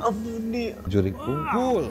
Ampuni. Juri kumpul.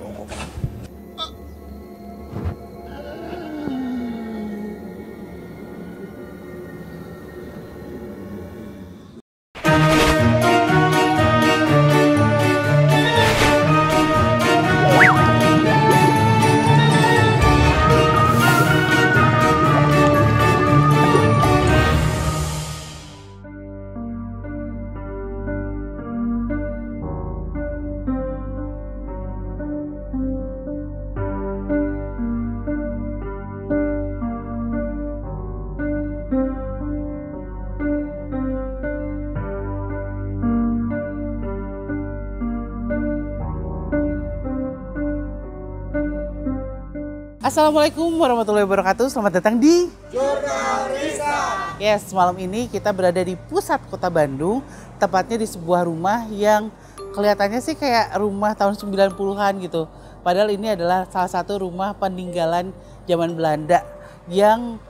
Assalamualaikum warahmatullahi wabarakatuh. Selamat datang di Jurnal Risa. Yes, malam ini kita berada di pusat kota Bandung, tepatnya di sebuah rumah yang kelihatannya sih kayak rumah tahun 90-an gitu. Padahal ini adalah salah satu rumah peninggalan zaman Belanda yang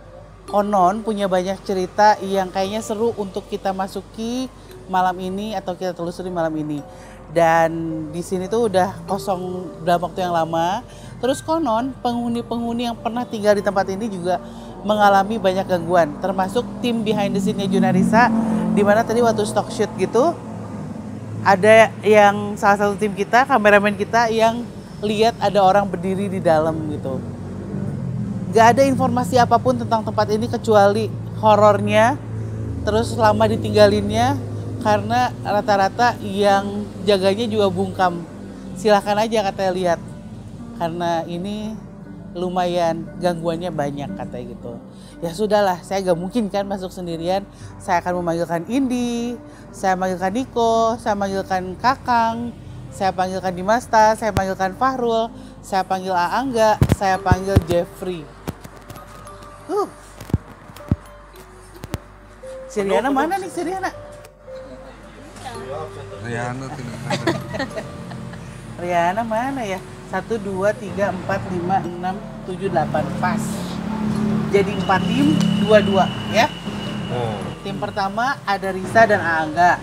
konon punya banyak cerita yang kayaknya seru untuk kita masuki malam ini atau kita telusuri malam ini. Dan di sini tuh udah kosong dalam waktu yang lama. Terus konon penghuni-penghuni yang pernah tinggal di tempat ini juga mengalami banyak gangguan, termasuk tim behind the scene-nya Jurnal Risa, di mana tadi waktu stock shoot gitu ada yang salah satu tim kita, kameramen kita yang lihat ada orang berdiri di dalam gitu. Gak ada informasi apapun tentang tempat ini kecuali horornya, terus lama ditinggalinnya karena rata-rata yang jaganya juga bungkam. Silahkan aja katanya lihat. Karena ini lumayan gangguannya banyak katanya gitu. Ya sudahlah, saya gak mungkin kan masuk sendirian. Saya akan memanggilkan Indi, saya manggilkan Niko, saya manggilkan Kakang, saya panggilkan Dimasta, saya panggilkan Fahrul, saya panggil Aangga, saya panggil Jeffrey. Si Riana mana nih si Riana? Riana tidak ada. Riana mana ya? 1, 2, 3, 4, 5, 6, 7, 8 pas. Jadi 4 tim, 2-2 ya. Oh. Tim pertama ada Risa dan Aangga.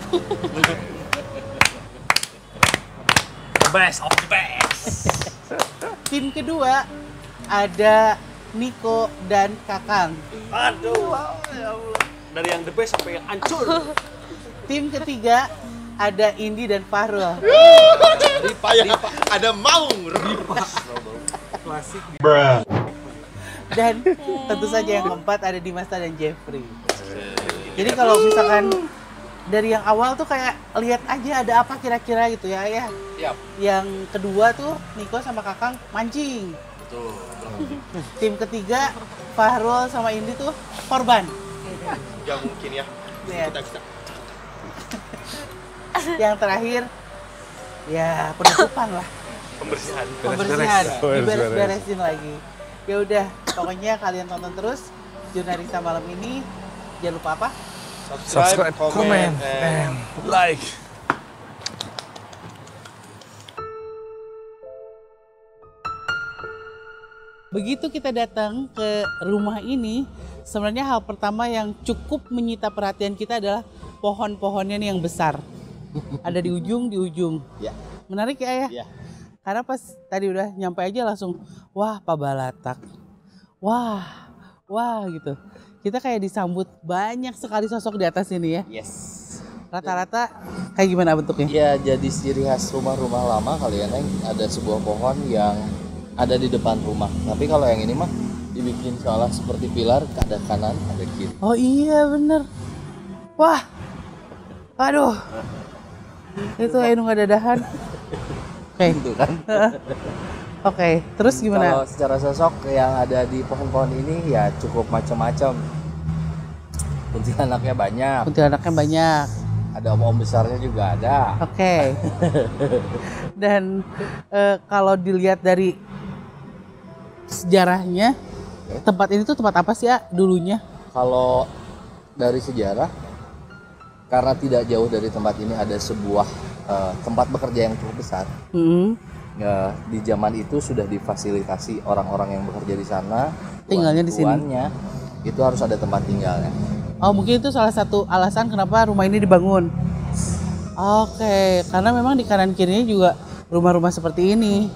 The best of the best. Tim kedua ada Niko dan Kakang. Aduh, ya Allah. Dari yang the best sampai yang hancur. Tim ketiga ada Indi dan Fahrul. Ripa. Ada maung. Ripa. Klasik. Dan tentu saja yang keempat ada Dimasta dan Jeffrey. Jadi kalau misalkan dari yang awal tuh kayak lihat aja ada apa kira-kira gitu ya. Yap. Yang kedua tuh Niko sama Kakang mancing. Betul. Tim ketiga Fahrul sama Indi tuh korban. Gak mungkin ya. Lihat. Kita. Yang terakhir ya penutupan lah. Pembersihan. Pembersihan, Beres-beres. diberes-beresin lagi. Ya udah, pokoknya kalian tonton terus Jurnal Risa malam ini. Jangan lupa apa? Subscribe, comment, and like. Begitu kita datang ke rumah ini, sebenarnya hal pertama yang cukup menyita perhatian kita adalah pohon-pohonnya nih yang besar. Ada di ujung. Ya. Menarik ya? Ya. Karena pas tadi udah nyampe aja langsung, wah Pak Balatak. Wah gitu. Kita kayak disambut banyak sekali sosok di atas ini ya. Yes. Rata-rata kayak gimana bentuknya? Ya jadi ciri khas rumah-rumah lama kali ya Neng. Ada sebuah pohon yang ada di depan rumah. Tapi kalau yang ini mah dibikin seolah seperti pilar, ada kanan, ada kiri. Oh iya bener. Wah. Aduh. Itu Enu nggak dadahan. Oke. Gitu kan. Oke, terus gimana? Kalau secara sosok yang ada di pohon-pohon ini ya cukup macam-macam. Kuntilanaknya banyak. Kuntilanaknya banyak. Ada om-om besarnya juga ada. Oke. Dan kalau dilihat dari sejarahnya, tempat ini tuh tempat apa sih ya dulunya? Kalau dari sejarah, karena tidak jauh dari tempat ini ada sebuah tempat bekerja yang cukup besar. Ya, di zaman itu sudah difasilitasi orang-orang yang bekerja di sana, tinggalnya di sini. tuannya itu harus ada tempat tinggalnya. Oh, mungkin itu salah satu alasan kenapa rumah ini dibangun. Oke, karena memang di kanan kirinya juga rumah-rumah seperti ini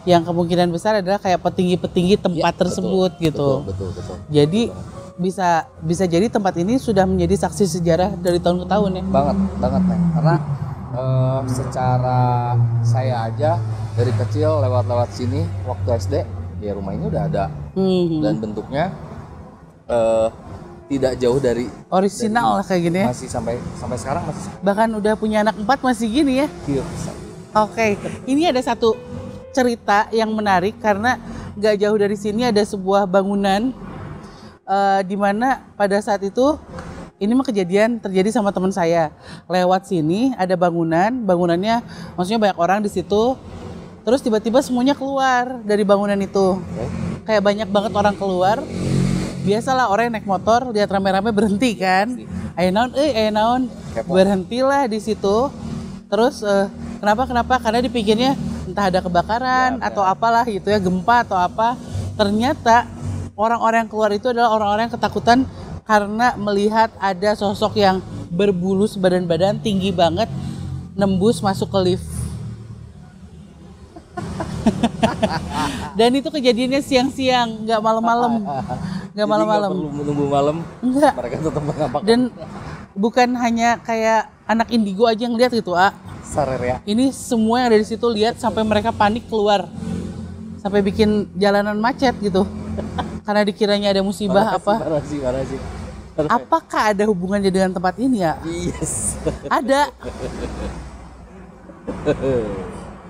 yang kemungkinan besar adalah kayak petinggi-petinggi tempat tersebut gitu. Betul. Jadi bisa jadi tempat ini sudah menjadi saksi sejarah dari tahun ke tahun ya. Banget Neng. Karena secara saya aja dari kecil lewat sini waktu SD ya rumah ini udah ada dan bentuknya tidak jauh dari orisinal lah kayak gini ya. Masih sampai sekarang masih. Bahkan udah punya anak 4 masih gini ya. Iya. Oke, ini ada satu cerita yang menarik karena nggak jauh dari sini ada sebuah bangunan di mana pada saat itu ini mah kejadian terjadi sama teman saya. Lewat sini ada bangunannya maksudnya banyak orang di situ. Terus tiba-tiba semuanya keluar dari bangunan itu. Kayak banyak banget orang keluar. Biasalah orang yang naik motor lihat rame-rame berhenti kan. Ayo naon. Berhentilah di situ. Terus kenapa? Karena dipikirnya entah ada kebakaran atau apalah gitu ya, gempa atau apa. Ternyata orang-orang yang keluar itu adalah orang-orang yang ketakutan karena melihat ada sosok yang berbulu sebadan-badan tinggi banget nembus masuk ke lift. Dan itu kejadiannya siang-siang, nggak malam-malam. Nggak malam-malam. Perlu menunggu malam. Enggak. Mereka tetap menampakkan. Dan bukan hanya kayak anak indigo aja yang lihat gitu, Sarerea. Ini semua yang ada di situ lihat sampai mereka panik keluar. Sampai bikin jalanan macet gitu. Karena dikiranya ada musibah Parah sih. Apakah ada hubungannya dengan tempat ini ya? Yes. Ada.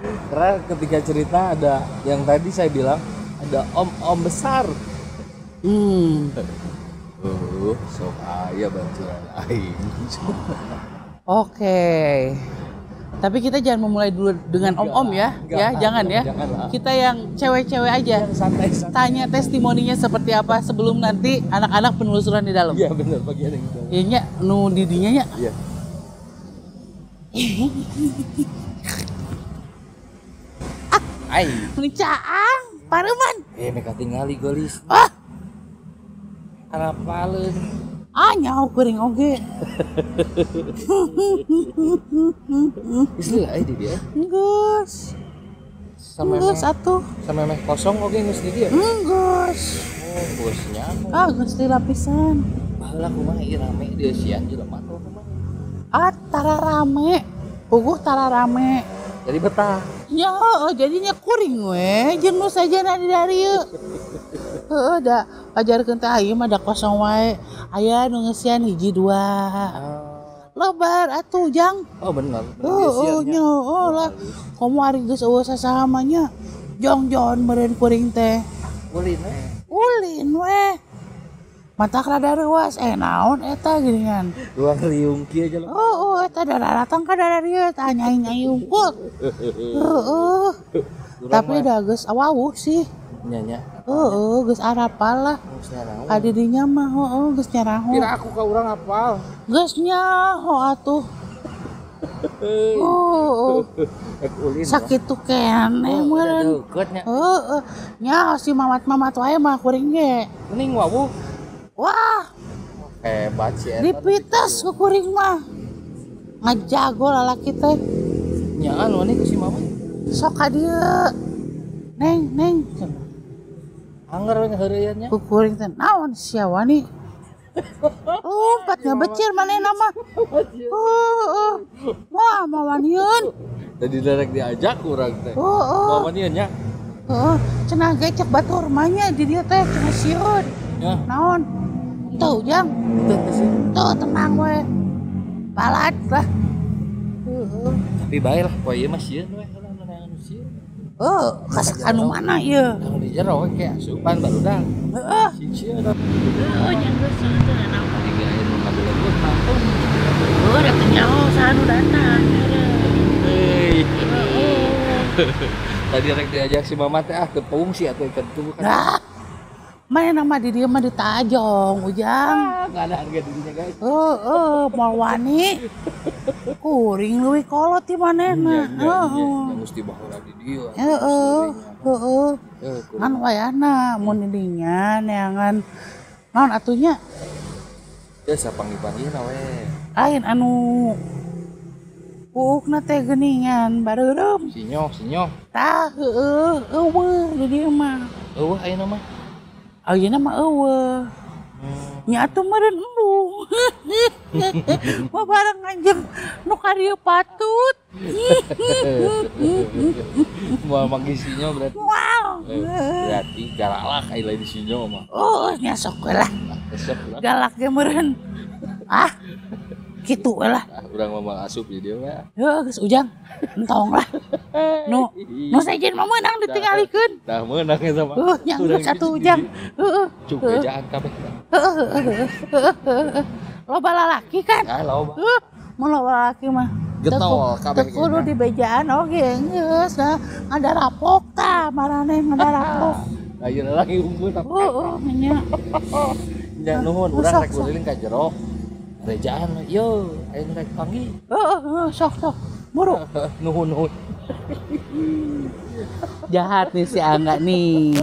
Karena ketika cerita ada yang tadi saya bilang ada om besar. Sok aya bantuan aing. Oke. Tapi kita jangan memulai dulu dengan om-om ya. Jangan ya. Kita yang cewek-cewek aja. Santai. Tanya testimoninya seperti apa sebelum nanti anak-anak penelusuran di dalam. Iya benar bagian yang itu. Iya nya nu didinya nya. Iya. Ai. Mencaang, pareman. Mereka tinggali golis. Harapaleun. Nyaho kuring oge. Isli di dia. Geus. Geus atuh. Sama meh kosong oge geus di dia. Geus. Oh, bosnya. Geus di lapisan. Baheula kumaha ieu rame di sian jelema tuh kumaha. Tara rame. Puguh tara rame. Jadi betah. Ya, jadinya kuring we, jeung nu sajana di dari ieu. Heeh, da ajarkeun teh ieu mah da kosong wae. Aya nu ngeusian 1 2. Lebar atuh jang. Oh benar. Nya lah. Komo ari geus eueuh sasaha mah nya. Jong-jon meureun kuring teh. Ulin we. Matak rada reuas, naon eta geuningan. Ruang riung kieu aja lo. Eta datang ka dadarieu tah nyai-nyai unggul. Tapi da geus awawuh sih. Nya. Geus arapal lah. Kadidinya mah geus nyaraho. Kira aku ka urang apal. Geus nyaho atuh. Sakit tuh keneh meureun. Nya si mamat-mamat wae mah kuring ge. Mending wawuh. Wah, hebat sih eta. dipites ku kuring mah. Ngajago lalaki teh. Nyaan wani ku si mama. Sok ka dieu. Neng. Angger we heureuyannya. Ku kuring teh naon sia wani? Lompat ngabecir manehna mah. Wah, mawanieun. Tadi direk diajak urang teh. Mawanieun nya. Cenah ge cek batur mah nya di dieu teh cenah sieun. Ya. Naon? Tuh jang. Tuh tenang we. Balat lah. Tapi bae lah poe ieu mah sieun we heula anu sieun. Kasak anu mana ieu? Anu di jero we ke asupan barudak. Sieun. Nya geus teh naon. Tiga air mah belebut mampung. Da teh nyaho sanu datang. Tadi rek diajak si mama teh teu pungsi atuh ikan tuh kan. Mana nama di dia mah ditajong, ujang. Nggak ada harga dirinya guys. Mau wani. Kuring leuwih kolot ti manehna. Yang mesti baheula di dieu. Ngan wayahna mun didinya neangan naon atunya? Ya sapanggih-panggihna we. Lain anu Puukna teh geuningan bareureum. Sinyo. Tah eueuh di dieu mah. Eueuh ayeuna mah. Ayeuna mah eueuh. Nya atuh meureun embung. Mah bareng anjeun nu ka dieu patut. Moal manggih sinyo berarti. Wow. Berarti galak aya lain di sinyo mah. Oh, nya sok we lah. Besok lah. Galak ge meureun. Ah. Kitu we lah. Urang mah asup di dieu mah. Heuh geus ujang. Entong lah. Nu sejen mah meunang ditingalikeun. Dah meunang eta mah. Nya satu ujang. Heeh. Cuk bejaan kabeh. Loba lalaki kan? Ah loba. Mau loba lalaki mah. Getol kabeh. Teu kudu di bejaan oge geus dah. Ada rapok tah marane ada rapok. Ayeuna lagi unggul tapi. Heeh nya. Nya nuhun urang rek guliling ka jero. Bejaan yo ayeuna rek panggih. Heeh sok. Buru. Nuhun. Jahat nih si Angga nih.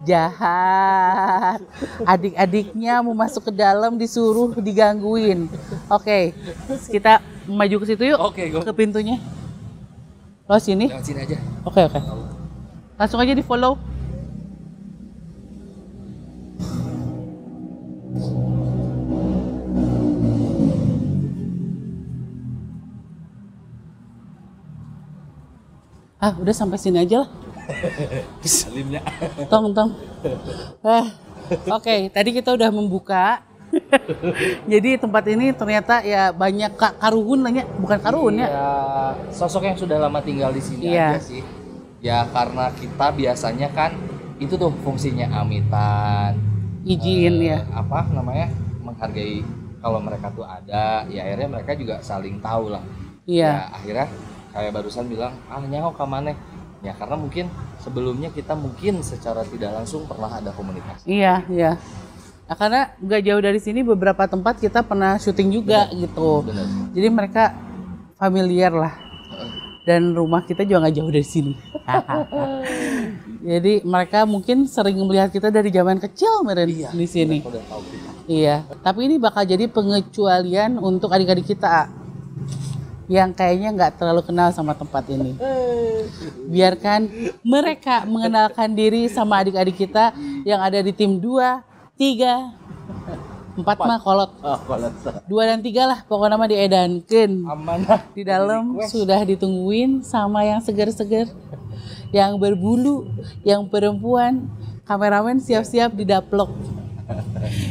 Jahat. Adik-adiknya mau masuk ke dalam disuruh digangguin. Oke, kita maju ke situ yuk. Oke, go. Ke pintunya. Lo sini? Lewat sini aja. Oke. Langsung aja di follow. Udah sampai sini aja lah. Salimnya. Tong. Oke, tadi kita udah membuka. Jadi tempat ini ternyata ya banyak karuhun lah ya, bukan karuhun ya. Ya, sosok yang sudah lama tinggal di sini Iya. aja sih. Ya karena kita biasanya kan itu tuh fungsinya amitan. Izin ya. Apa namanya? Menghargai kalau mereka tuh ada, ya akhirnya mereka juga saling tahu lah. Iya. Ya, akhirnya kayak barusan bilang, nyaho ka maneh. Ya karena mungkin sebelumnya kita mungkin secara tidak langsung pernah ada komunikasi. Iya. Nah, karena nggak jauh dari sini beberapa tempat kita pernah syuting juga gitu. Benar. Jadi mereka familiar lah. Dan rumah kita juga nggak jauh dari sini. Jadi mereka mungkin sering melihat kita dari zaman kecil meren di sini. Udah tahu kita. Iya. Tapi ini bakal jadi pengecualian untuk adik-adik kita yang kayaknya nggak terlalu kenal sama tempat ini. Biarkan mereka mengenalkan diri sama adik-adik kita yang ada di tim 2, 3, 4 mah kolot. 2 dan 3 lah pokoknya mah diedankeun. Amanah. Di dalam sudah ditungguin sama yang seger-seger, yang berbulu, yang perempuan. Kameramen siap-siap didaplok.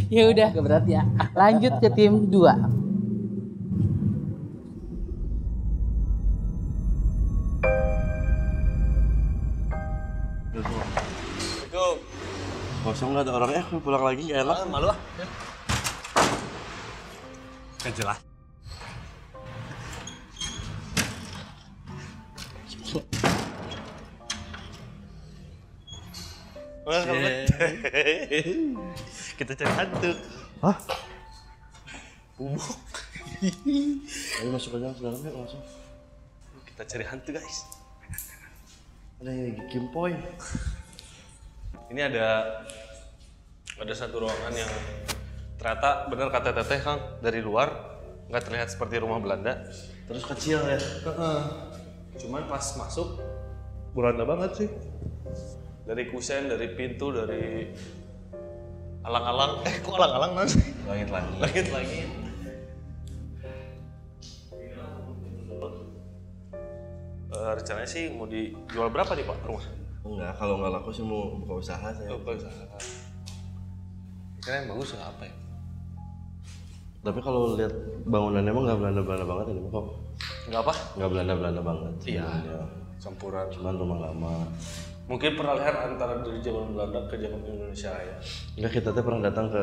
Ya udah, Berat ya. lanjut ke tim 2. Assalamualaikum. Kosong nggak ada orangnya, aku pulang lagi nggak enak. Malu ah. Kan jelas. Kita cari hantu. Hah? Bubuk. Ayo masuk aja dalam yuk langsung. Kita cari hantu guys. Ada yang Kimpoy. Ini ada satu ruangan yang ternyata benar kata Teteh Kang, dari luar nggak terlihat seperti rumah Belanda. Terus kecil ya. Cuman pas masuk Belanda banget sih. Dari kusen, dari pintu, dari alang-alang. Kok alang-alang mas? Langit-langit. Langit-langit. Rencananya sih mau dijual berapa nih Pak rumah? Enggak, kalau nggak laku sih mau buka usaha saya. Oh, buka usaha. Kira yang bagus nggak apa ya? Tapi kalau lihat bangunannya emang nggak Belanda-Belanda banget ini kok. Nggak apa? Nggak Belanda-Belanda banget. Iya. Sebenarnya. Campuran. Cuman rumah lama. Mungkin peralihan antara dari zaman Belanda ke zaman Indonesia ya. Enggak, kita tuh pernah datang ke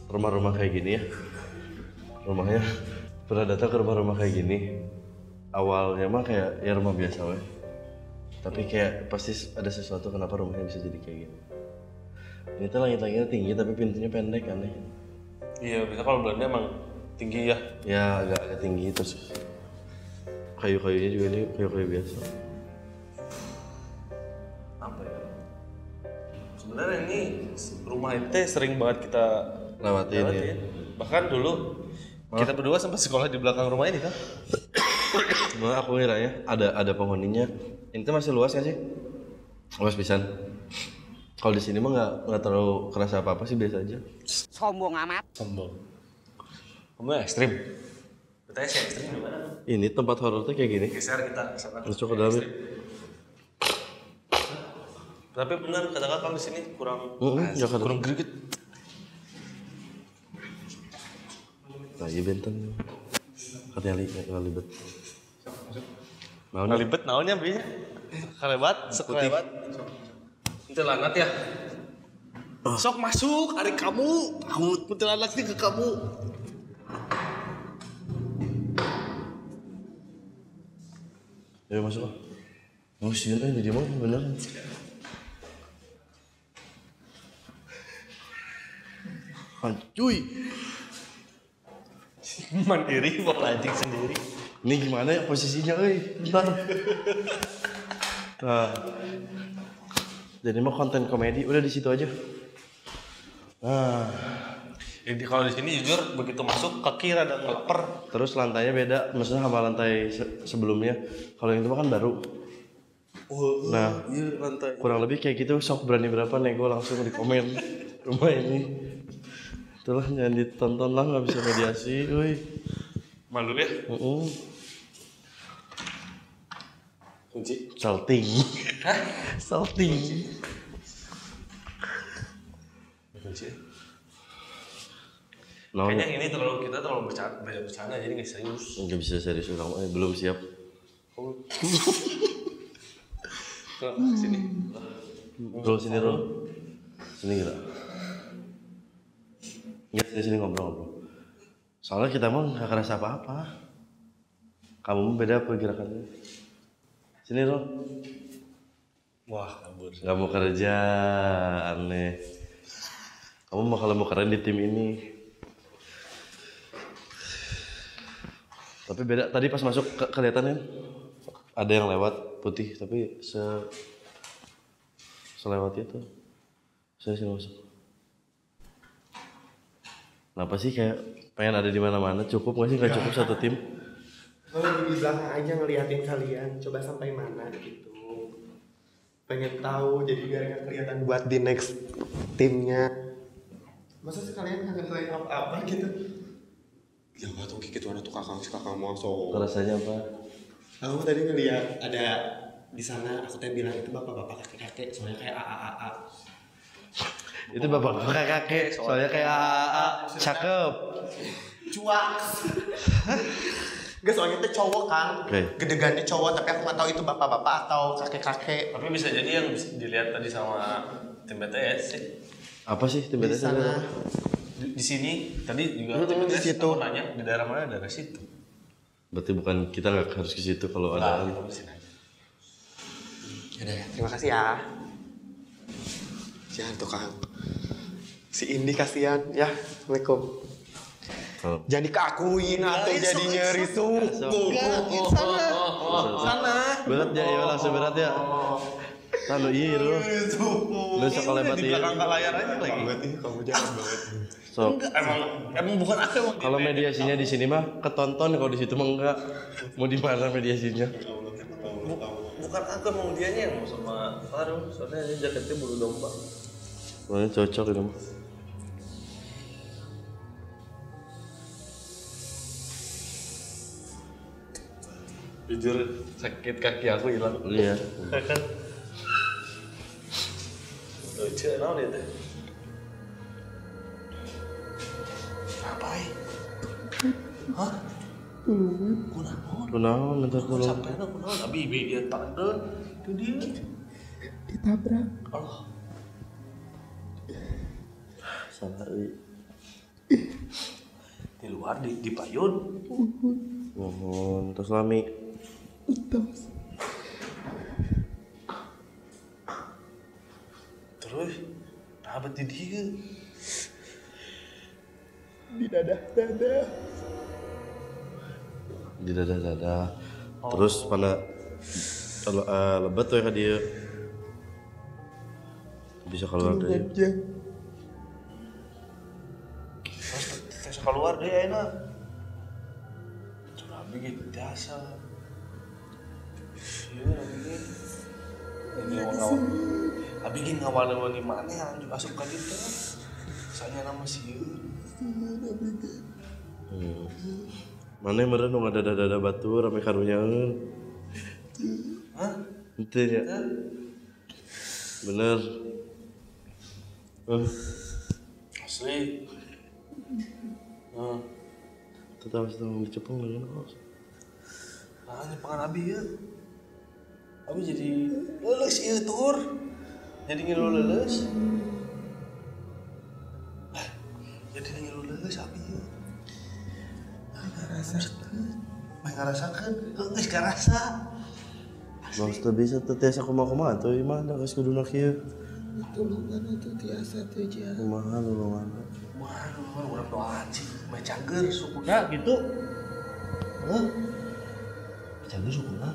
rumah-rumah kayak gini ya. Rumahnya pernah datang ke rumah-rumah kayak gini. Awalnya mah kayak ya rumah biasa weh. Tapi kayak pasti ada sesuatu kenapa rumahnya bisa jadi kayak gini. Ini tuh langit-langitnya tinggi tapi pintunya pendek, aneh. Iya, bisa kalau Belanda emang tinggi ya. Ya agak tinggi, terus kayu-kayunya juga ini kayu-kayu biasa. Apa ya? Sebenarnya ini rumah itu sering banget kita Lewatin ya. Bahkan dulu kita berdua sempat sekolah di belakang rumah ini kan. Sebenarnya aku ngira ya ada penghuninya. Ini tuh masih luas nggak sih? Luas pisan. Kalau di sini mah nggak terlalu kerasa apa sih, biasa aja. Sombong amat. Sombong. Kamu ekstrim. Katanya sih ekstrim gimana? Ini tempat horor tuh kayak gini. Geser kita. Masuk ke dalam. Tapi benar kata kakak di sini kurang kurang greget. Nah, iya benteng. Katanya libet. Ngalibet naonnya belinya? Kalebat, sekelebat. Kuntilanak ya. Sok masuk, hari kamu. Kuntilanaknya ke kamu. Ayo masuk. Oh sih, jadi mau beneran. Cuy, Mandiri mau anjing sendiri. ini gimana ya posisinya, bentar. Nah, jadi mau konten komedi udah di situ aja. Nah, Jadi kalau di sini jujur begitu masuk kaki rada ngeleper. terus lantainya beda, maksudnya sama lantai sebelumnya. Kalau yang itu mah kan baru. Nah, Iya lantai. kurang lebih kayak gitu. Sok berani berapa nego langsung di komen rumah ini. Itulah jangan ditonton lah, nggak bisa mediasi, Malu ya? Kunci. Salting. Salting. Kunci. Namanya Kayaknya ini kita terlalu banyak bercanda jadi nggak serius. nggak bisa serius orang, belum siap. Ke sini. Roll sini roll. Sini gila. Nggak, sini ngobrol. Soalnya kita mah nggak kerasa apa-apa. Kamu beda pergerakannya. Sini roll. Wah kabur. Nggak mau kerja, aneh. Kamu kalau mau keren di tim ini. Tapi beda, tadi pas masuk kelihatan kan ada yang lewat putih, tapi selewat itu. Saya sini masuk. Kenapa sih kayak pengen ada di mana-mana? Cukup nggak sih? Nggak cukup satu tim? Lo lagi di belakang aja ngeliatin kalian, coba sampai mana gitu. Pengen tahu, jadi biar nggak kelihatan buat di next timnya. Masa sih kalian nggak ngeliat apa-apa gitu? Ya nggak tahu gitu, ada tuh kakak masuk. Rasanya apa? Aku tadi ngeliat ada di sana, aku tadi bilang itu bapak-bapak kakek-kakek, soalnya kayak AAA. Itu bapak kakek, soalnya kayak AA, cakep. Cuak. Enggak, soalnya itu cowok kan. Oke. Gedegannya cowok, tapi aku nggak tahu itu bapak-bapak atau kakek-kakek. Tapi bisa jadi yang dilihat tadi sama tim BTS sih. Apa sih Di tiba-tiba? sana. Di sini tadi juga tim di BTS situ. aku nanya di daerah mana, daerah situ. Berarti bukan kita nggak harus ke situ kalau ada. Kita di sini aja. Yaudah ya, terima kasih ya. Jangan tuh Kang. Si Indi kasihan ya. Assalamualaikum. Kalau Jangan dikakuin atau jadi nyeri suku. Sana. berat ya, ya langsung berat ya. Lalu iya lu. Lu sekolah Di berarti. belakang layar aja lagi. Kamu jangan banget. So, Emang bukan aku emang. kalau mediasinya di sini mah ketonton, kalau di situ mah enggak. Mau di mana mediasinya? Bukan aku emang dianya yang mau sama Faru. Soalnya dia jaketnya bulu domba. Soalnya cocok itu mah. Jujur sakit kaki aku hilang. Iya. Kan? Lucu, naon itu? Ngapain? Hah? Kunaon? Kunaon minta tolong. Sampai na kunaon? Abi dia tangan. Itu dia. Ditabrak. Allah. Salah euy. Di luar di payun. Mohon terus lami. Terus apa di dia? Di dada. Di dada. Terus pada lebat tuh ya dia. Bisa keluar dari. Terus keluar dia enak. Abi gitu biasa. Iya, abi ini ngawal. Abi gini ngawal-ngawal di mana yang juga asup ka ditu. Saya nama sieun. Mana meureun nu ngadada-dada batu rame karunyaeun. Hah? Henteu nya. Bener. Asli. Tetap sedang dicepeng dengan kos. Nah, nyepangan abi ya. Abi jadi leuleus ieu tur. Jadi ngilu leuleus. Jadi ngilu leuleus abi ya. Mah ngarasakeun, geus karasa. Bos teu bisa teu tiasa kumaha-kumaha teu ieu mah da geus kuduna kieu. Tulungan itu tiasa tuh aja. Kumaha lulungan. Waduh, urang doaan sih, mah cangger sukuna gitu. Heh. Cangger sukuna.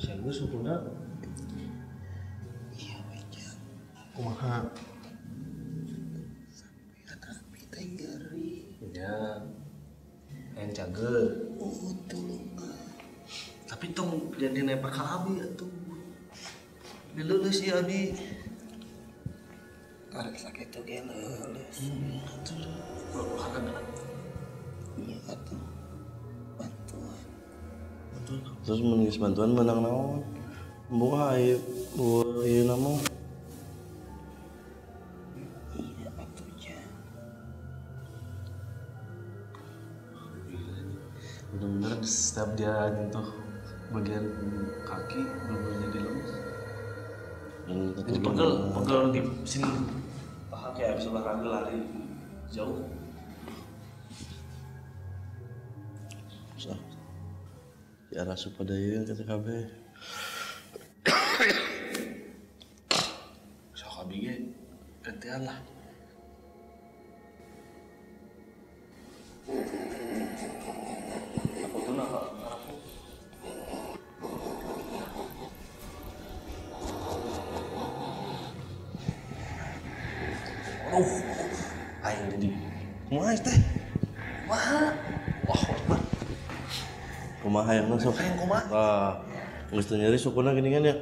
Cangger sukuna. Iya, aja. Kumaha? Ya, yang cangger. Oh, tulungan. Tapi tong jadi nepak ka abi atuh. Leuleus ieu abi. Arek sakitu ge leuleus. Kalau harga Iya atuh. Bantuan. Terus mun geus bantuan menang naon? Buka ieu ieu nama. Iya atuh ja. benar-benar setiap dia nyentuh bagian kaki benar-benar jadi lemes. Jadi pegel di sini paha kayak habis olahraga lari jauh. Di arah supadaya kata kabeh. Sok abi ge gantian lah. Apa tuh nak? Aing jadi kumaha teh? Kumaha? Wah, Akbar. Kumaha yang masuk? Aing kumaha? Ah, geus teu nyeri sukuna geuningan ya.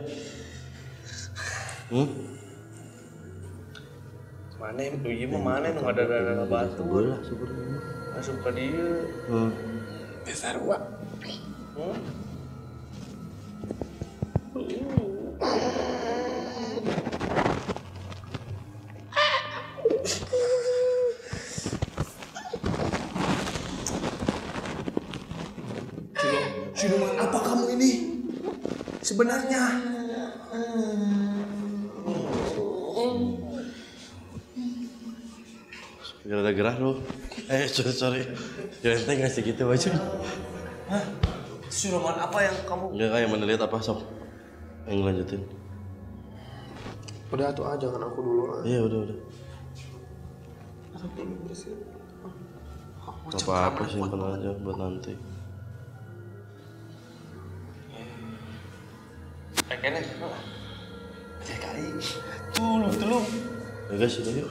Mana ieu mah mana nu ada batu. Lah syukur. Asup ka dieu. Besar wa. Siluman apa kamu ini? Sebenarnya. Gara gerah lu. Sorry. Jangan teh ngasih gitu aja. Hah? Siluman apa yang kamu? Enggak kayak mana lihat apa sok. Yang lanjutin. Udah tuh jangan aku dulu lah. Iya udah. Aku belum bersih. Apa simpen aja buat nanti. Kayaknya kayak kali. Tulung. Ya guys, yuk.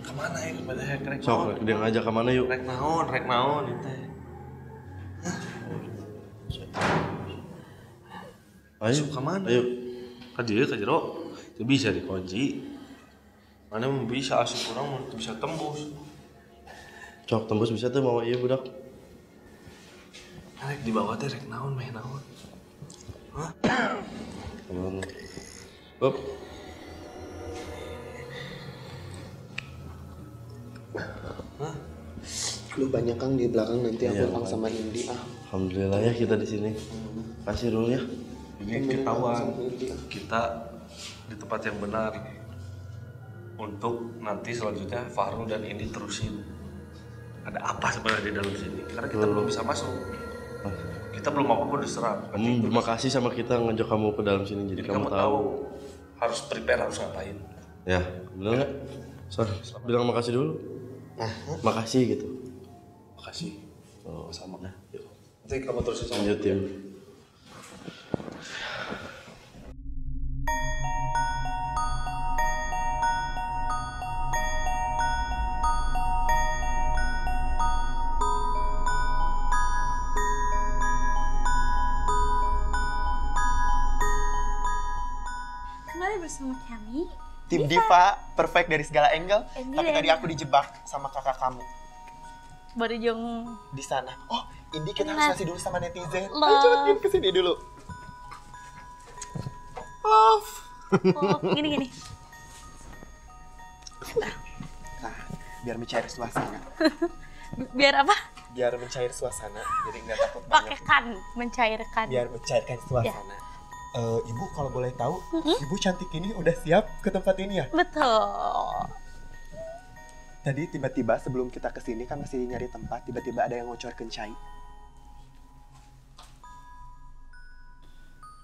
Kemana ya? Rek Sok, dia ngajak kemana yuk? Rek naon itu. Ayo, kemana? Ayo. Ka dieu ka jero. Teu bisa dikunci. Mana mau bisa asup urang mau bisa tembus. Cok, tembus bisa tuh mau iya budak. Rek di bawah teh rek naon meh naon. Hah? Kemana? Up. Hah? Lu banyak Kang di belakang nanti aku Iya, Kang sama Indi Alhamdulillah ya kita di sini. Kasih dulu ya. Ini ketahuan kita di tempat yang benar. Untuk nanti selanjutnya Fahrul dan Indi terusin. Ada apa sebenarnya di dalam sini? Karena kita belum bisa masuk. Kita belum apa-apa diserang. Terima kasih sama kita ngajak kamu ke dalam sini jadi kamu tahu. Harus prepare harus ngapain. Ya, bener nggak? Bilang makasih dulu. Makasih gitu. Makasih. Oh, sama. Nah, yuk. Nanti kamu terusin sama Lanjutin. sama kami. Tim Diva perfect dari segala angle, Ini tapi deh. tadi aku dijebak sama kakak kamu Baru jong di sana. Oh, Indi kita Enak. harus ngasih dulu sama netizen. Love. Ayo cepet kesini dulu. Love. oh, gini. Nah, biar mencair suasana. Biar apa? Biar mencair suasana, jadi nggak takut Pakai banget. kan, mencairkan. Biar mencairkan suasana. Ya. Ibu kalau boleh tahu, Ibu cantik ini udah siap ke tempat ini ya? Betul. Tadi tiba-tiba sebelum kita kesini kan masih nyari tempat, tiba-tiba ada yang ngocor kencai.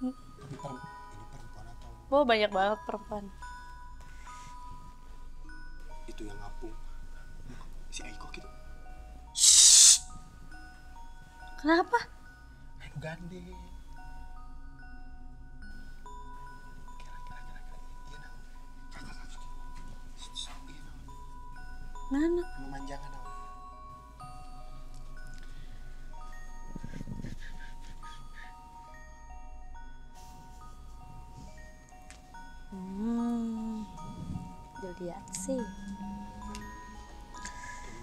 Tapi ini perempuan atau Oh, banyak banget perempuan. itu yang ngapung? Si Aiko gitu. Kenapa? Ayo gande. Kira. Iya nah. Kakak. Iya nah. Mana? Memanjangan nah. Dilihat sih.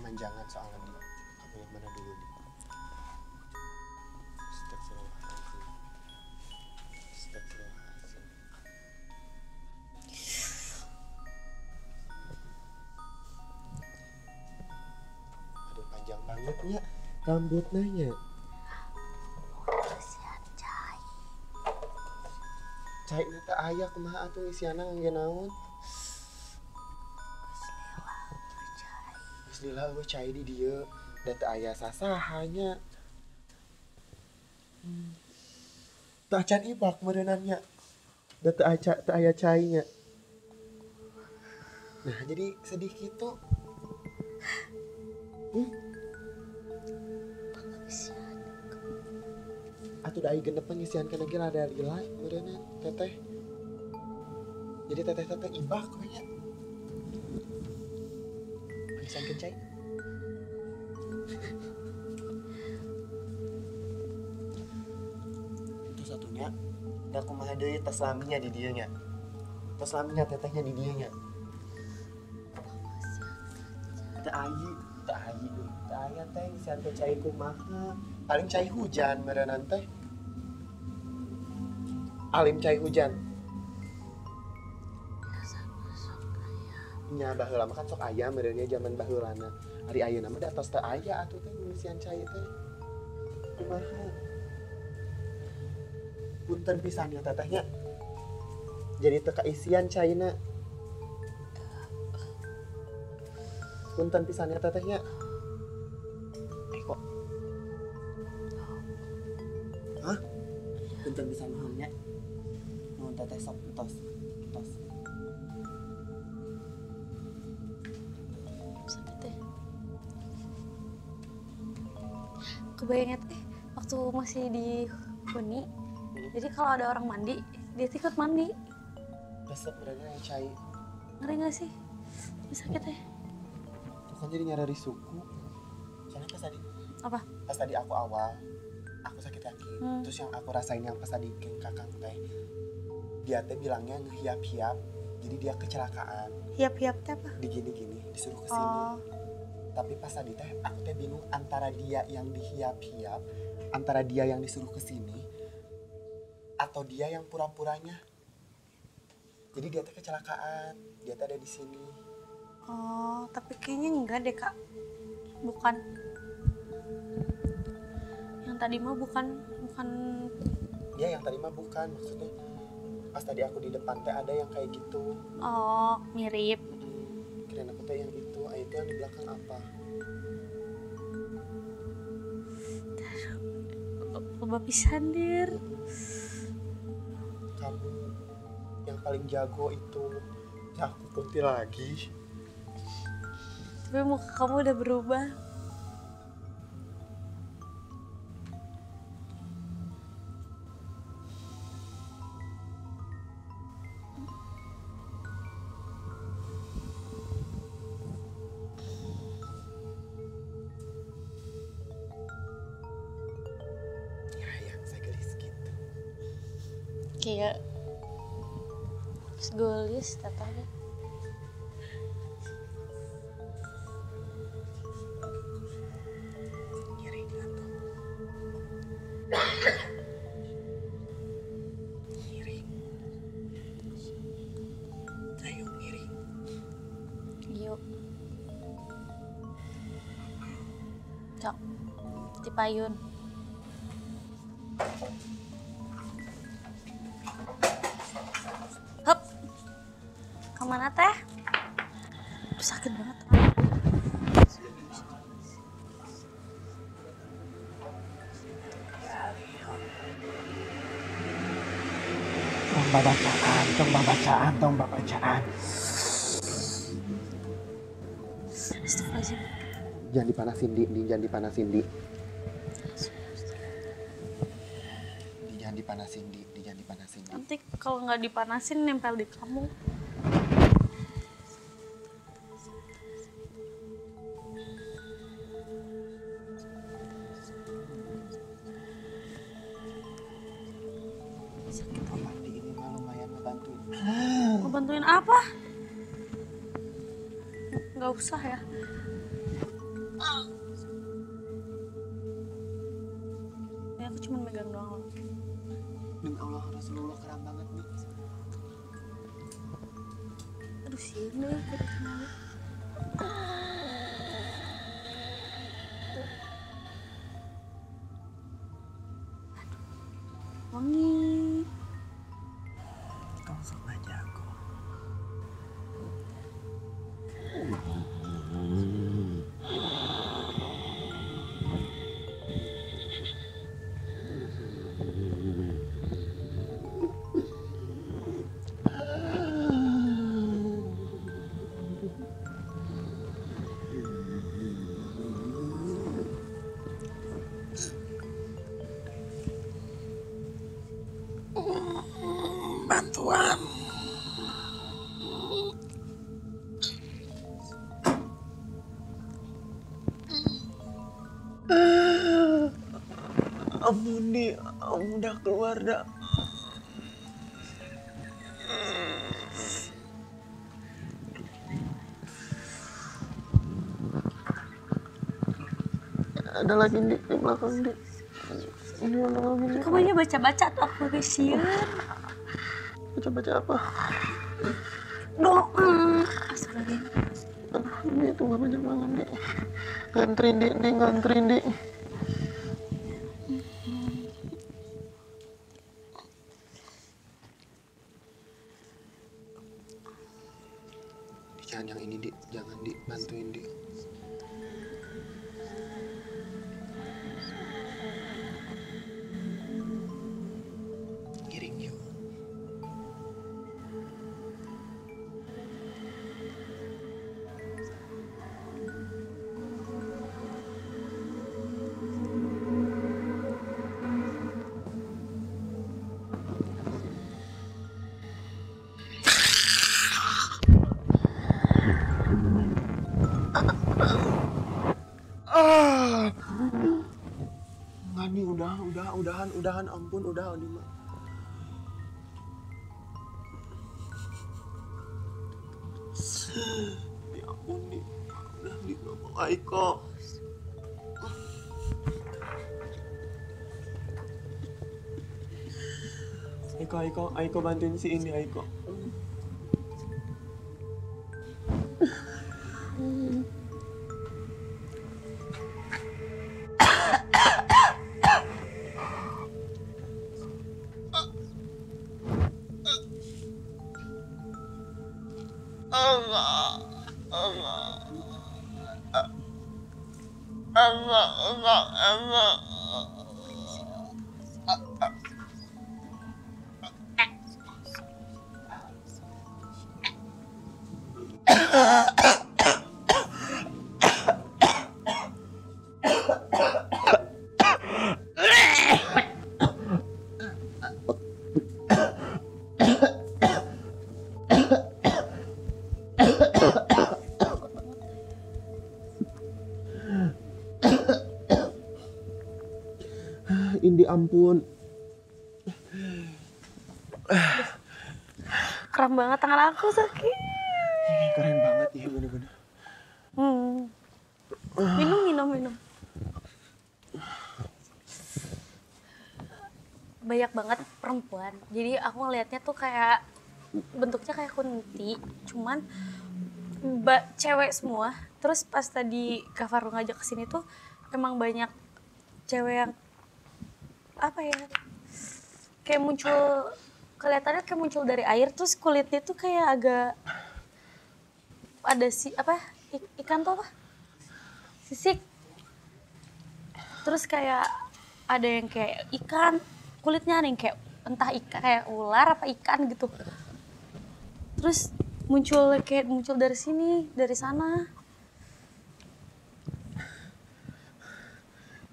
Memanjangan soalnya di kamu yang mana dulu nih? Astagfirullahaladzim. Astagfirullahaladzim. Aduh panjang banget ya rambutnya ya. Cai nata ayah kumaha atuh isiana ngangge naon? Bismillah lu cai di dieu da teu aya sasahanya. Teu acan ibak meureunana nya. Da teu aya cainya. Nah, jadi sedih gitu. Atuh da aya genep pengisian kana ge lada lila meureunna teteh. Jadi teteh ibak we nya. Pengisian kencai. Itu satunya da kumaha deui tas laminya di dieu nya. Tas laminya tetehnya di dieu nya. Teu aya teh ngisian teh cai kumaha. Paling cai hujan meureunana teh. Alim cai hujan. Nya baheula mah kan sok aya meureunnya zaman baheulana. Ari ayeuna mah da tos teu aya atuh teh ngisian cai teh. Kumaha? Punten pisan ya tetehnya. Jadi teu kaisian caina. Punten pisan ya tetehnya. Kok. Hah? Punten pisan naonnya? Nuhun teteh sok tos. Sampai teh. Kebayangnya teh waktu masih di Uni. Jadi kalau ada orang mandi, dia tuh ikut mandi. Resep mereka yang cai. Ngeri gak sih? Bisa kita ya? Bukan jadi nyari suku. Soalnya pas tadi aku awal, aku sakit kaki. Terus yang aku rasain yang pas tadi geng kakang teh, dia teh bilangnya ngehiap-hiap. Jadi dia kecelakaan. Hiap-hiap teh apa? Digini-gini, disuruh kesini. Oh. Tapi pas tadi teh, aku teh bingung antara dia yang dihiap-hiap, antara dia yang disuruh kesini, atau dia yang pura-puranya. Jadi dia teh kecelakaan, dia teh ada di sini. Oh, tapi kayaknya enggak deh kak. Bukan. Yang tadi mah bukan. Dia yang tadi mah bukan, maksudnya pas tadi aku di depan teh ada yang kayak gitu. Oh, mirip. Kirain aku teh yang itu yang di belakang apa? Loba pisan dir. Kamu yang paling jago itu, ya aku kunti lagi. Tapi muka kamu udah berubah. Ya, yang saya gelis gitu. Kayak gelis tetehnya. Yuk. Cok. Cipayun. Hup. Kemana teh? Aduh, sakit banget. Tong babacaan. Astagfirullahaladzim. Jangan dipanasin, Di. Jangan dipanasin, Di. Jangan dipanasin, Di. Jangan dipanasin, Di. Nanti kalau nggak dipanasin nempel di kamu. Di ini mah lumayan ngebantuin. Mau bantuin apa? Nggak usah ya. Ya aku cuma megang doang. Demi Allah, Rasulullah keren banget, Di. Aduh sini kita kenal. Wangi. Kamu sama aja aku. Bantuan. Ampun, Di. Udah keluar, dah. Ada lagi, Di belakang, Di. Ini ada lagi, Di. Kamu aja baca-baca tuh aku kesian. Baca-baca apa? Doa. Astagfirullahaladzim. Ini itu gak banyak banget, Di. Ngantrin, Di. Ngantrin, Di. Jangan yang ini, Di. Jangan, Di. Bantuin, Di. Giring yuk. Nggak, nih udahan, ampun, udah, Adi mah. Ya ampun, nih, udah di ngomong Aiko. Aiko bantuin si ini, Aiko. Indi, ampun. Kram banget tangan aku sakit. Keren banget ya bener-bener. Minum. Banyak banget perempuan. Jadi aku ngelihatnya tuh kayak bentuknya kayak kunti, cuman cewek semua. Terus pas tadi Kak Farul ngajak kesini tuh emang banyak cewek yang apa ya? Kayak muncul, kelihatannya kayak muncul dari air, terus kulitnya tuh kayak agak ada ikan tuh apa? Sisik. Terus kayak ada yang kayak ikan, kulitnya ada yang kayak entah ikan kayak ular apa ikan gitu. Terus muncul dari sini, dari sana.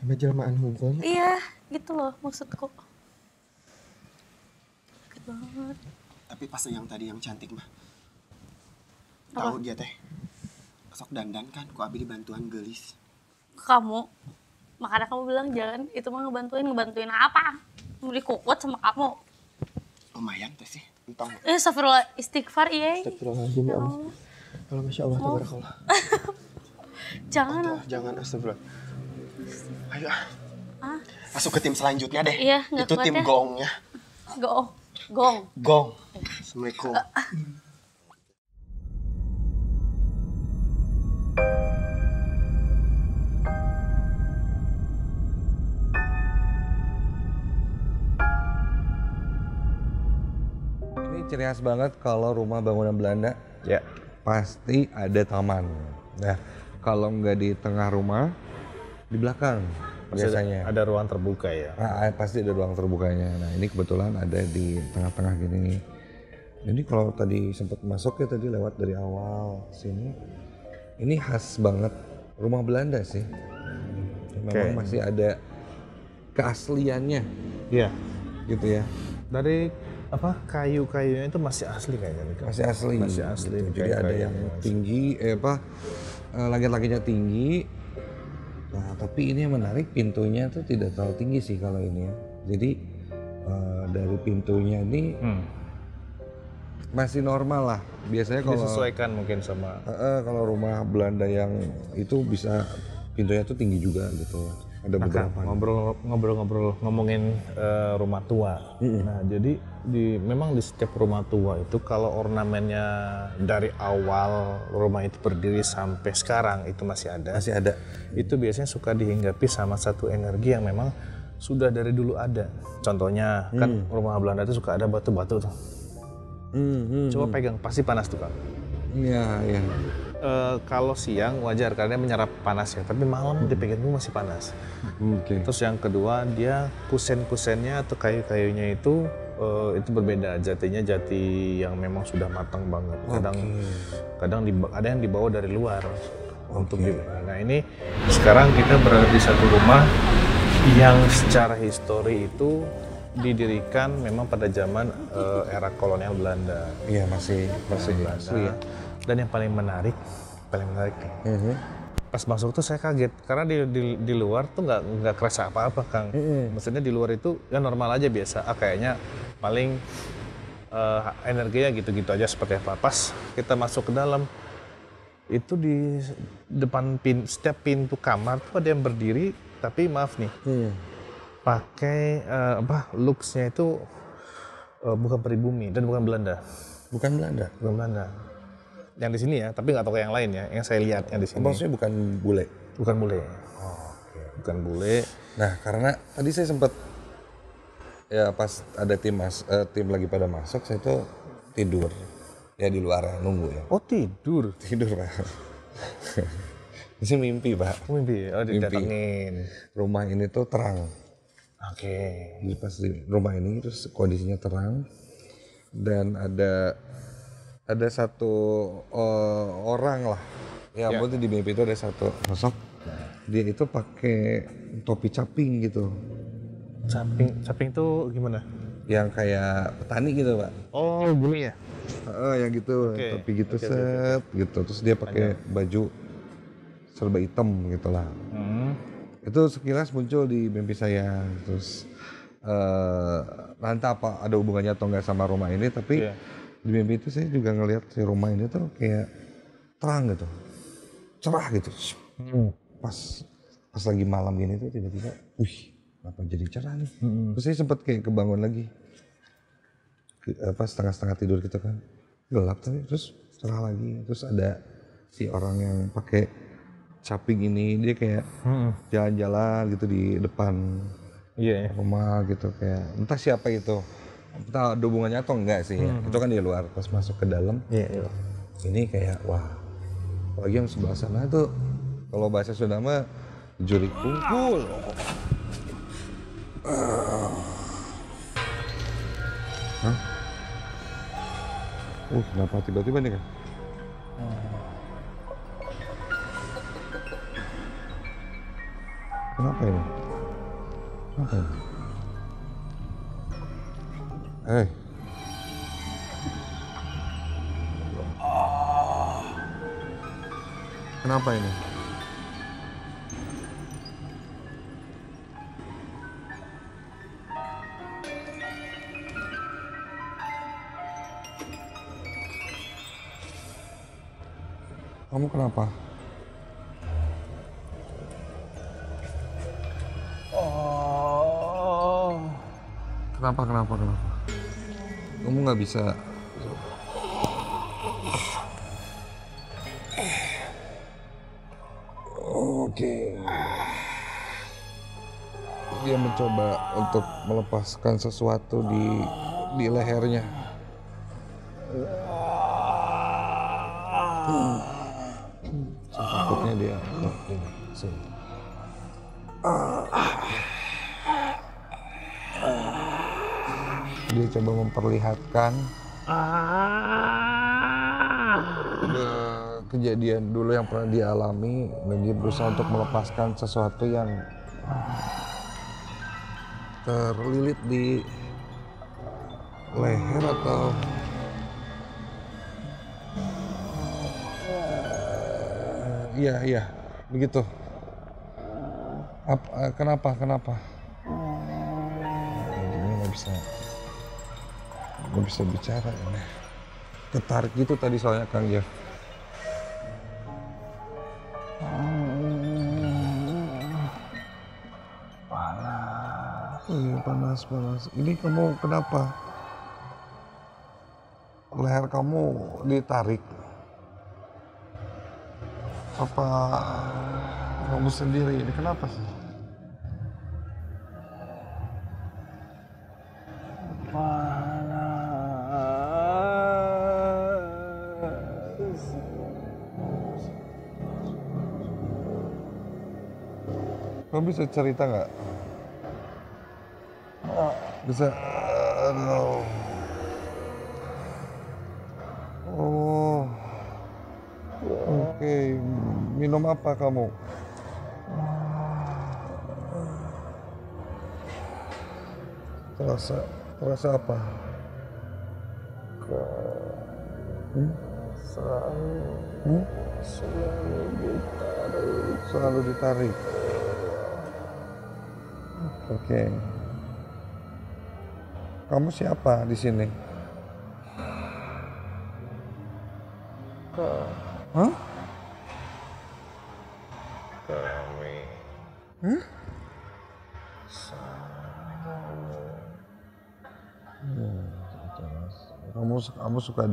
Jelmaan hukum. Iya, gitu loh maksudku. Sakit banget. Tapi pas yang tadi yang cantik mah. Tahu dia teh. Sok dandan kan, ku abi dibantuan gelis. Kamu, makanya kamu bilang jangan itu mah ngebantuin apa? Mau dikukut sama kamu. Lumayan teh sih, entong. Astagfirullah, istighfar iya. Astagfirullahaladzim ya Allah. Allah Masya Allah, tabarakallah. Jangan. Jangan astagfirullah. Ayo masuk ke tim selanjutnya deh. Iya, itu tim ya. gongnya. Gong. Assalamualaikum. Ini ciri khas banget kalau rumah bangunan Belanda. Ya. Pasti ada taman. Nah, kalau nggak di tengah rumah, di belakang biasanya. Ada ruang terbuka ya. Nah, pasti ada ruang terbukanya. Nah, ini kebetulan ada di tengah-tengah gini. Ini kalau tadi sempat masuk ya tadi lewat dari awal sini. Ini khas banget rumah Belanda sih. Memang masih ada keasliannya. Iya. Gitu ya. Dari kayu-kayunya itu masih asli kayaknya. Masih asli. Gitu. Jadi ada yang tinggi, langit-langitnya tinggi. Nah, tapi ini yang menarik pintunya tuh tidak terlalu tinggi sih kalau ini ya. Jadi dari pintunya ini masih normal lah. Biasanya kalau disesuaikan mungkin sama. Kalau rumah Belanda yang itu bisa pintunya tuh tinggi juga gitu. Ada beberapa. Ngobrol-ngobrol ngomongin rumah tua. Nah, jadi memang di setiap rumah tua itu kalau ornamennya dari awal rumah itu berdiri sampai sekarang itu masih ada. Masih ada. Itu biasanya suka dihinggapi sama satu energi yang memang sudah dari dulu ada. Contohnya kan rumah Belanda itu suka ada batu-batu tuh. Coba pegang, pasti panas tuh Kang. Iya, iya. Kalau siang wajar karena dia menyerap panas ya, tapi malam dipegang tuh masih panas. Terus yang kedua dia kusen-kusennya atau kayu-kayunya itu berbeda, jatinya jati yang memang sudah matang banget. Kadang ada yang dibawa dari luar untuk nah ini sekarang kita berada di satu rumah yang secara histori itu didirikan memang pada zaman era kolonial Belanda. Iya, masih asli ya. Dan yang paling menarik nih, pas masuk tuh saya kaget karena di luar tuh nggak kerasa apa-apa Kang. Maksudnya di luar itu ya normal aja biasa. Kayaknya paling energinya gitu-gitu aja seperti apa. Pas kita masuk ke dalam itu di depan setiap pintu kamar tuh ada yang berdiri, tapi maaf nih, pakai looks-nya itu bukan pribumi dan bukan Belanda. Bukan Belanda. Yang di sini ya, tapi nggak tahu yang lain ya. Yang saya lihat yang di sini. Maksudnya bukan bule. Bukan bule. Bukan bule. Nah, karena tadi saya sempat ya pas ada tim lagi pada masuk, saya tuh tidur ya di luar nunggu ya. Oh tidur Pak. Ini mimpi Pak. Mimpi. Oh didatengin. Rumah ini tuh terang. Oke. Jadi pas di rumah ini terus kondisinya terang dan ada satu orang lah ya, berarti di mimpi itu ada satu sosok, dia itu pakai topi caping gitu. Caping tuh gimana? Yang kayak petani gitu Pak. Oh gini ya? Yang gitu, topi gitu set gitu, terus dia pakai baju serba hitam gitulah. Itu sekilas muncul di mimpi saya, terus entah apa ada hubungannya atau enggak sama rumah ini, tapi di mimpi itu saya juga ngelihat si rumah ini tuh kayak terang gitu, cerah gitu. Pas lagi malam gini tuh tiba-tiba, kenapa jadi cerah nih? Terus saya sempat kayak kebangun lagi, setengah-setengah tidur gitu kan, gelap tapi terus cerah lagi. Terus ada si orang yang pakai caping ini, dia kayak jalan-jalan gitu di depan rumah gitu, kayak entah siapa itu. Entah ada hubungannya atau enggak sih ya. Itu kan di luar, pas masuk ke dalam ini kayak wah, apalagi yang sebelah sana tuh kalau bahasa Sunda mah juri kumpul. Kenapa tiba-tiba nih kan? Kenapa ini? Kenapa ini? Kenapa ini? Kamu kenapa? Kenapa? Kamu nggak bisa. Oke. Dia mencoba untuk melepaskan sesuatu di lehernya. Takutnya dia. Dia coba memperlihatkan kejadian dulu yang pernah dialami, dan dia berusaha untuk melepaskan sesuatu yang terlilit di leher atau iya begitu. Kenapa? Ini nggak bisa bicara ini. Ketarik gitu tadi soalnya Kang Jeff. Panas. Ini kamu kenapa? Leher kamu ditarik? Apa kamu sendiri? Ini kenapa sih? Kamu bisa cerita nggak? Bisa? No. Oke. Minum apa kamu? Terasa apa? Selalu ditarik. Oke. Kamu siapa di sini? Hah? Kamu suka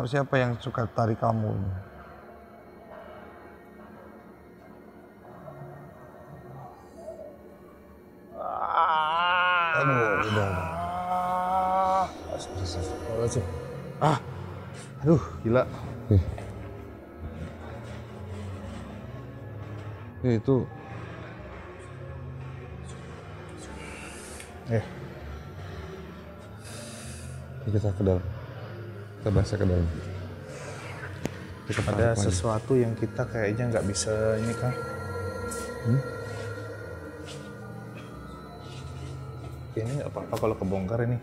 siapa yang suka tarik kamu? Udah. Aduh, gila. Itu. Kita ke dalam. Kita bahas ke dalam. Ada sesuatu yang kita kayaknya nggak bisa ini kan? Ini nggak apa-apa kalau kebongkar ini.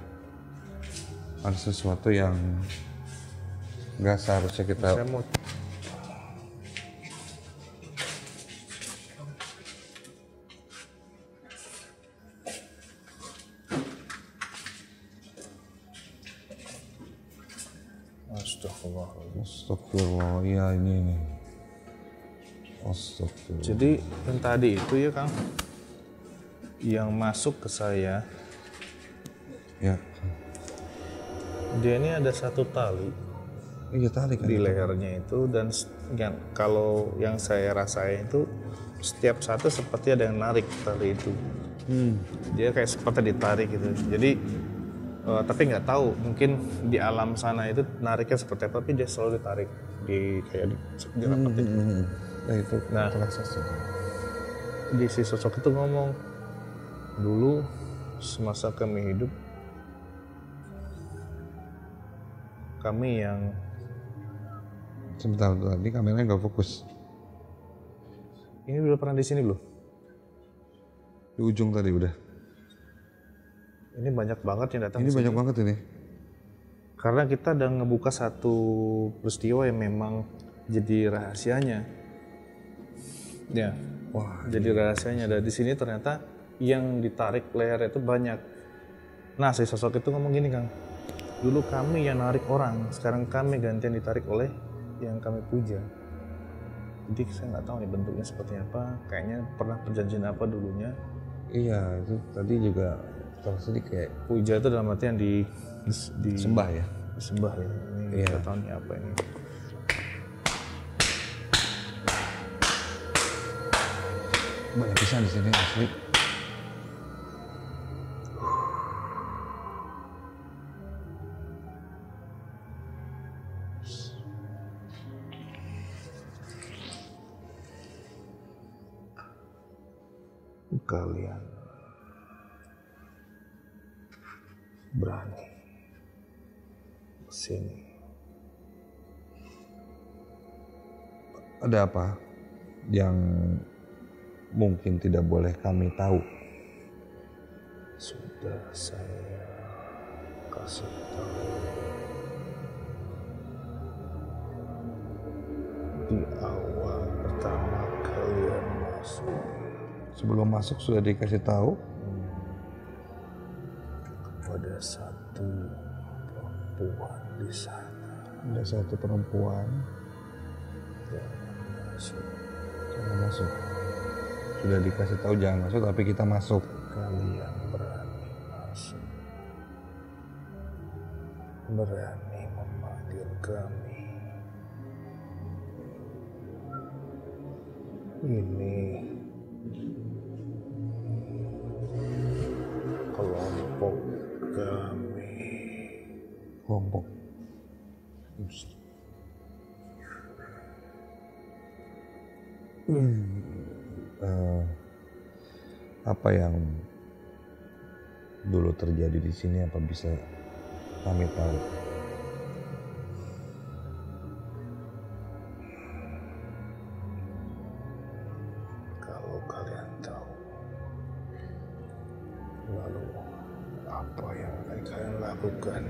Ada sesuatu yang nggak seharusnya kita. Saya mau. Astagfirullahaladzim. Astagfirullah, iya ini. Astagfirullah. Jadi yang tadi itu ya Kang, yang masuk ke saya, Ya. dia ini ada satu tali Iya tali kan. di lehernya itu, dan kalau yang saya rasain itu setiap satu seperti ada yang narik tali itu. Dia kayak seperti ditarik gitu. Jadi tapi nggak tahu, mungkin di alam sana itu nariknya seperti apa, tapi dia selalu ditarik di kayak dirapetin. Nah itu Nah. terasa sih. Di si sosok itu ngomong, dulu semasa kami hidup, kami yang Sebentar tadi kameranya nggak fokus. ini udah pernah di sini belum? Di ujung tadi udah. Ini banyak banget yang datang. Ini ke sini. banyak banget ini. Karena kita udah ngebuka satu peristiwa yang memang jadi rahasianya. Ya, Wah, jadi rahasianya. Dan di sini ternyata yang ditarik leher itu banyak. Nah, si sosok itu ngomong gini, Kang. Dulu kami yang narik orang, sekarang kami gantian ditarik oleh yang kami puja. Jadi saya nggak tahu nih bentuknya seperti apa. Kayaknya pernah perjanjian apa dulunya. iya itu tadi juga terasa kayak Puja itu dalam artian di sembah ya. disembah ya. Ini Iya. nggak tahu nih apa ini. Banyak pisan di sini asli. Kalian berani kesini. Ada apa yang mungkin tidak boleh kami tahu? Sudah saya kasih tahu di awal pertama kalian masuk. Sebelum masuk sudah dikasih tahu. Ada satu perempuan di sana. Ada satu perempuan Jangan masuk. jangan masuk. Sudah dikasih tahu jangan masuk tapi kita masuk. Kalian berani masuk, berani memanggil kami. Ini kelompok kami. Kelompok. Apa yang dulu terjadi di sini apa bisa kami tahu? Kalau kalian tahu, lalu apa yang akan kalian lakukan?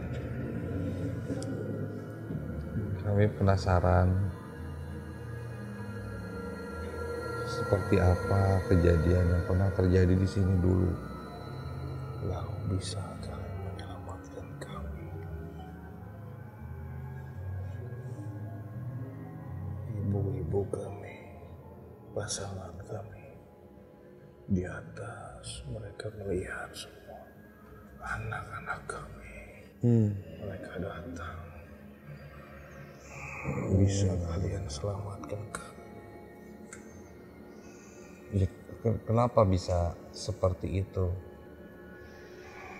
Kami penasaran seperti apa kejadian yang pernah terjadi di sini dulu. Lalu bisa kalian menyelamatkan kami. Ibu-ibu kami, pasangan kami, di atas mereka melihat semua anak-anak kami. Mereka datang. Bisa kalian selamatkan kami. Ya, kenapa bisa seperti itu?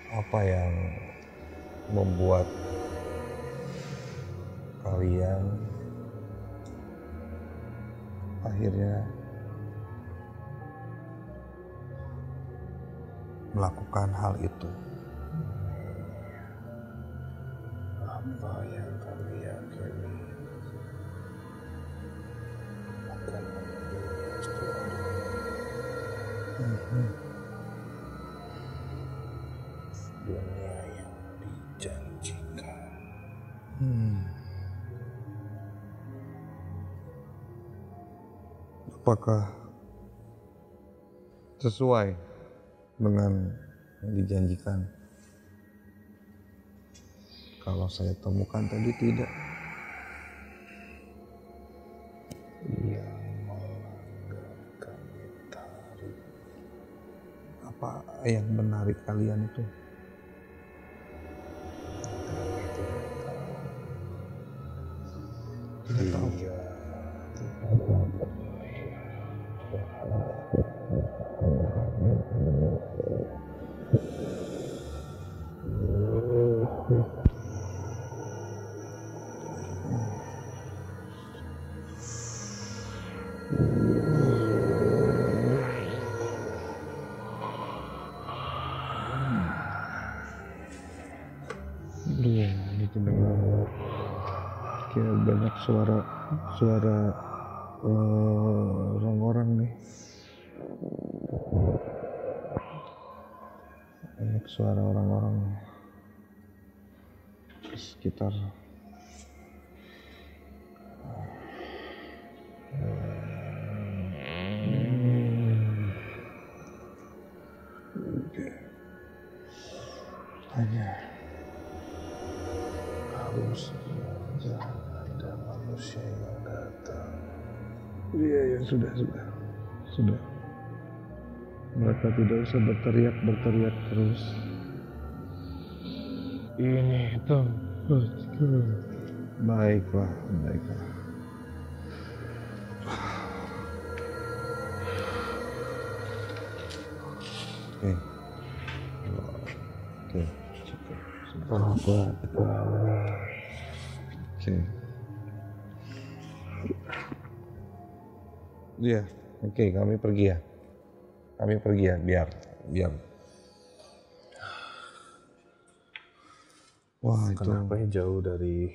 Apa yang membuat kalian akhirnya melakukan hal itu? Apa yang kami yakini akan menjadi setelah dunia yang dijanjikan. Apakah sesuai dengan yang dijanjikan? Kalau saya temukan tadi tidak. Apa yang menarik kalian itu? Tidak tahu. Aduh, ini kedengaran kayak banyak suara orang-orang nih. Banyak suara orang-orang di sekitar. Hanya harus jangan ada manusia yang datang. Iya ya sudah. Mereka tidak usah berteriak terus. Ini tempatku. Baiklah. Oke. Cukup. Oke. Iya, oke, kami pergi ya. Biar. Wah, itu Kenapa ya jauh dari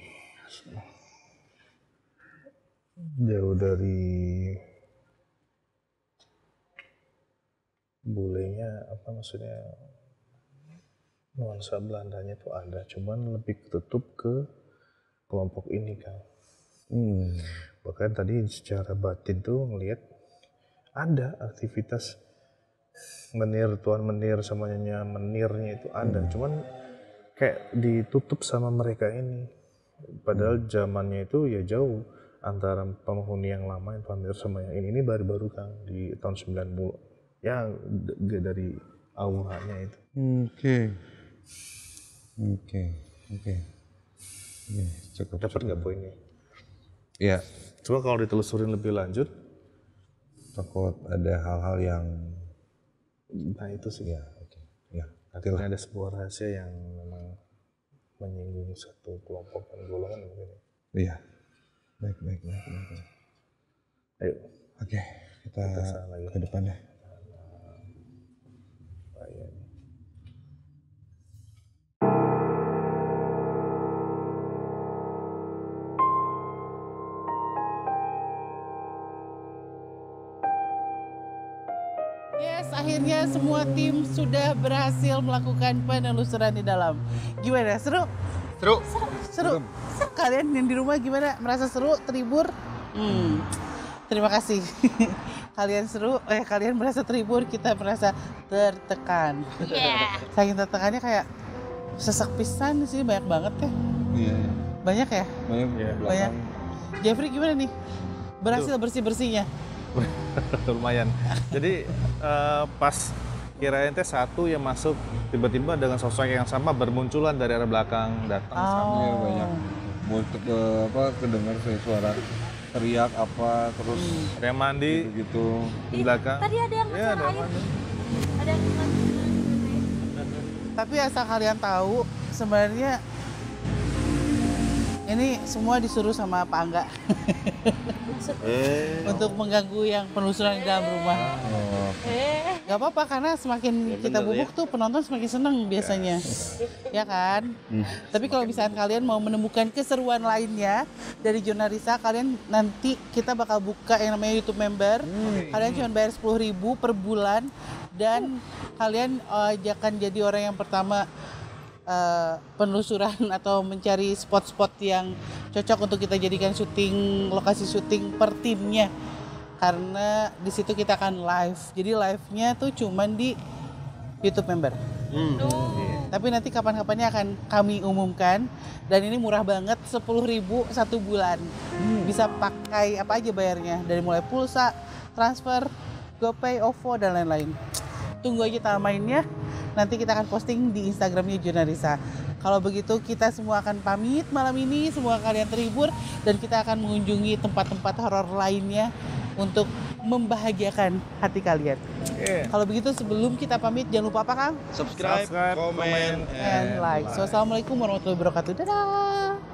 bulenya, apa maksudnya, nuansa Belandanya tuh ada, cuman lebih ketutup ke kelompok ini kan. Bahkan tadi secara batin tuh ngelihat ada aktivitas tuan menir sama nyonya menirnya itu ada, cuman kayak ditutup sama mereka ini. Padahal zamannya itu ya jauh antara penghuni yang lama yang tuan menir sama yang ini baru-baru kan di tahun 90 ya, dari auranya itu. Oke. Cukup. Dapat nggak poinnya? Iya. Coba kalau ditelusurin lebih lanjut, Takut ada hal-hal yang. nah itu sih. Ya, oke. Ya, Akhirnya ada sebuah rahasia yang memang menyinggung satu kelompok dan golongan mungkin. Iya. Baik. Ayo. Oke, kita lagi ke depan ya. Bahaya nih. Yes, akhirnya semua tim sudah berhasil melakukan penelusuran di dalam. Gimana? Seru? Seru. Kalian yang di rumah gimana? Merasa seru? Terhibur? Terima kasih. Kalian seru, kalian merasa terhibur, kita merasa tertekan. Saking tertekannya kayak sesak pisan sih, banyak banget ya. Iya. Banyak ya? Banyak. Jeffrey gimana nih? Berhasil bersih-bersihnya? Lumayan. Jadi pas kirain teh satu yang masuk, tiba-tiba dengan sosok yang sama bermunculan dari arah belakang datang sama. Iya, banyak. Kedengar suara teriak apa terus Ada yang mandi gitu. di belakang. Tadi ada yang Iya, ngecor ada air. mandi. Ada yang Tapi asal kalian tahu, sebenarnya ini semua disuruh sama Pak Angga untuk mengganggu yang penelusuran di dalam rumah. Gak apa-apa, karena semakin kita bubuk tuh penonton semakin seneng biasanya, ya kan? Tapi kalau misalnya kalian mau menemukan keseruan lainnya dari Jurnalisa, kalian nanti kita bakal buka yang namanya YouTube member. Kalian cuma bayar 10.000 per bulan dan kalian akan jadi orang yang pertama penelusuran atau mencari spot-spot yang cocok untuk kita jadikan lokasi syuting per timnya, karena di situ kita akan live. Jadi live-nya tuh cuman di YouTube member. Tapi nanti kapan-kapannya akan kami umumkan, dan ini murah banget, 10.000 satu bulan. Bisa pakai apa aja bayarnya, dari mulai pulsa, transfer, GoPay, OVO dan lain-lain. tunggu aja tanggal mainnya. Nanti kita akan posting di Instagramnya Junarisa. Kalau begitu kita semua akan pamit malam ini. Semoga kalian terhibur dan kita akan mengunjungi tempat-tempat horor lainnya untuk membahagiakan hati kalian. Kalau begitu sebelum kita pamit jangan lupa apa Kang? Subscribe, comment, And like. So, assalamualaikum warahmatullahi wabarakatuh. Dadah.